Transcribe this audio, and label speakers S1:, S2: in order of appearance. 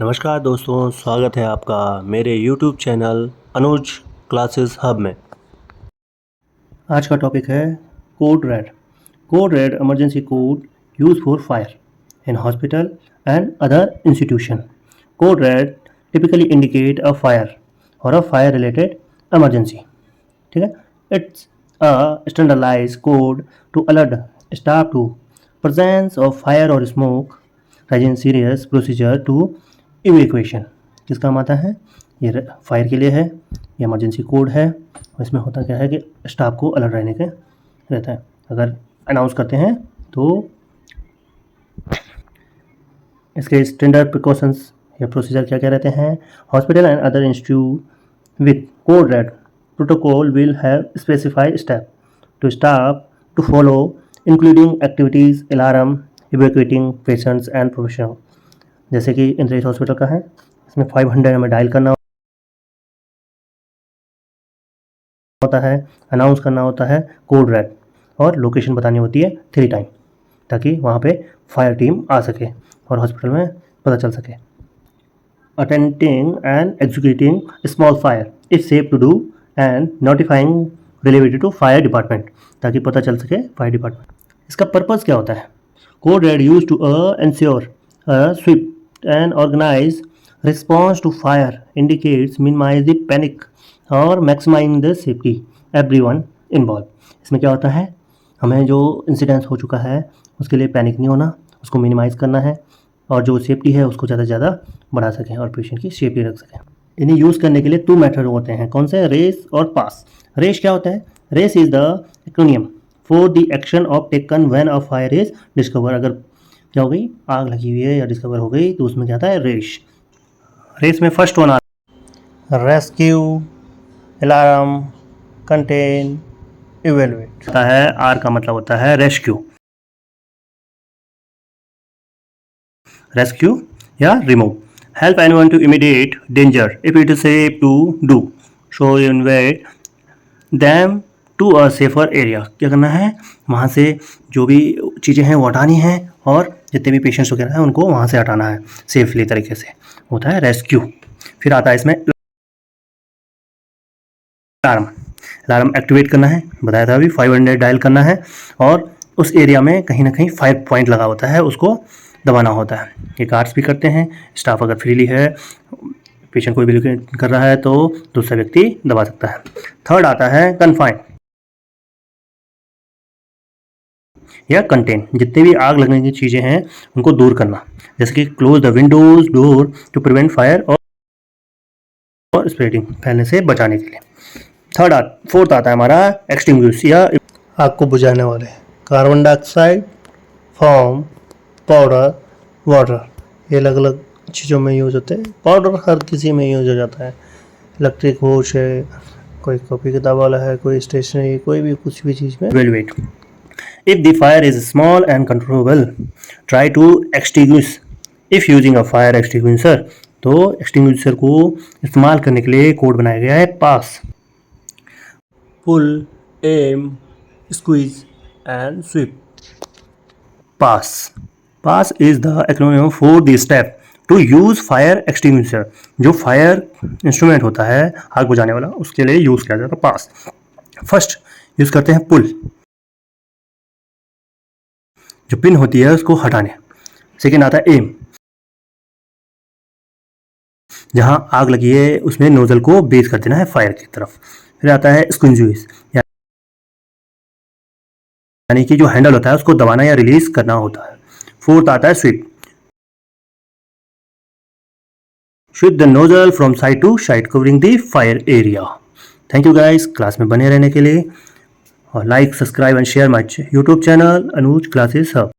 S1: नमस्कार दोस्तों, स्वागत है आपका मेरे YouTube channel Anuj classes hub में। आज का टॉपिक है code red. Code red emergency code use for fire in hospital and other institution. Code red typically indicate a fire or a fire related emergency. ठीक है, it's a standardised code to alert staff to presence of fire or smoke, raising serious procedure to evacuation. किस काम आता है? ये fire के लिए है, ये इमरजेंसी कोड है। और इसमें होता क्या है कि स्टाफ को अलर्ट रहने के रहता है। अगर अनाउंस करते हैं तो इसके स्टैंडर्ड प्रिकॉशंस या प्रोसीजर क्या क्या रहते हैं? Hospital and other institute with code red protocol will have specified step to staff to follow, including activities, alarm, evacuating patients and professional. जैसे कि इंद्रेश हॉस्पिटल का है, इसमें 500 हमें डायल करना होता है, अनाउंस करना होता है कोड रेड, और लोकेशन बतानी होती है 3 टाइम, ताकि वहाँ पे फायर टीम आ सके और हॉस्पिटल में पता चल सके। Attending and executing small fire is safe to do and notifying related to fire department, ताकि पता चल सके फायर डिपार्टमेंट। इसका पर्पज़ क्या होता है? Code red use to ensure swift and organized response to fire, indicates minimize the panic और maximizing the safety everyone involved। इसमें क्या होता है, हमें जो इंसिडेंस हो चुका है उसके लिए पैनिक नहीं होना, उसको मिनिमाइज़ करना है और जो सेफ्टी है उसको ज़्यादा से ज़्यादा बढ़ा सकें और पेशेंट की सेफ्टी रख सकें। इन्हें यूज़ करने के लिए 2 मेथड होते हैं। कौन से? रेस और पास। रेस क्या होता है? Race is the acronym for the action of taken when a fire is discover. अगर क्या हो गई, आग लगी हुई है या डिस्कवर हो गई, तो उसमें क्या आता है? रेस। रेस में फर्स्ट वन आता है रेस्क्यू, अलार्म, कंटेन, इवेलुएट होता है। आर का मतलब होता है रेस्क्यू, रेस्क्यू या remove. Help anyone to immediate danger if it is safe to do so, invite them to a safer area. क्या करना है? वहाँ से जो भी चीज़ें हैं वो हटानी हैं और जितने भी पेशेंट्स वगैरह हैं उनको वहाँ से हटाना है सेफली तरीके से, होता है रेस्क्यू। फिर आता है इसमें अलार्म। अलार्म एक्टिवेट करना है, बताया था अभी, 500 डायल करना है और उस एरिया में कहीं ना कहीं फायर पॉइंट लगा होता है, उसको दबाना होता है। ये गार्ड्स भी करते हैं, स्टाफ अगर फ्रीली है, पेशेंट कोई भी कर रहा है तो दूसरा व्यक्ति दबा सकता है। थर्ड आता है कन्फाइन या कंटेन। जितने भी आग लगने की चीज़ें हैं उनको दूर करना, जैसे कि close the windows door to prevent fire और स्प्रेडिंग, फैलने से बचाने के लिए। फोर्थ आता है हमारा एक्सटिंग्विश या आग को बुझाने वाले। Carbon dioxide, foam, powder, water, ये अलग अलग चीज़ों में यूज होते हैं। पाउडर हर किसी में यूज हो जाता है, इलेक्ट्रिक होश है, कोई कॉपी किताब वाला है, कोई स्टेशनरी, कोई भी कुछ भी चीज़ में। Evaluate. If the fire is small and controllable, try to extinguish if using a fire extinguisher। तो extinguisher को इस्तेमाल करने के लिए कोड बनाया गया है PASS. Pull, aim, squeeze and sweep. PASS. PASS is the acronym for the step to use fire extinguisher. जो फायर इंस्ट्रूमेंट होता है आग बुझाने वाला, उसके लिए यूज किया जाता है पास। फर्स्ट यूज करते हैं पुल, जो पिन होती है उसको हटाने। सेकेंड आता है एम, जहां आग लगी है उसमें नोजल को बेस कर देना है फायर की तरफ। फिर आता है स्क्विंजुइस, यानी कि जो हैंडल होता है उसको दबाना या रिलीज करना होता है। फोर्थ आता है sweep, sweep the nozzle from side to side covering the fire area. Thank you guys, class में बने रहने के लिए, और like, subscribe and share my YouTube channel Anuj classes hub.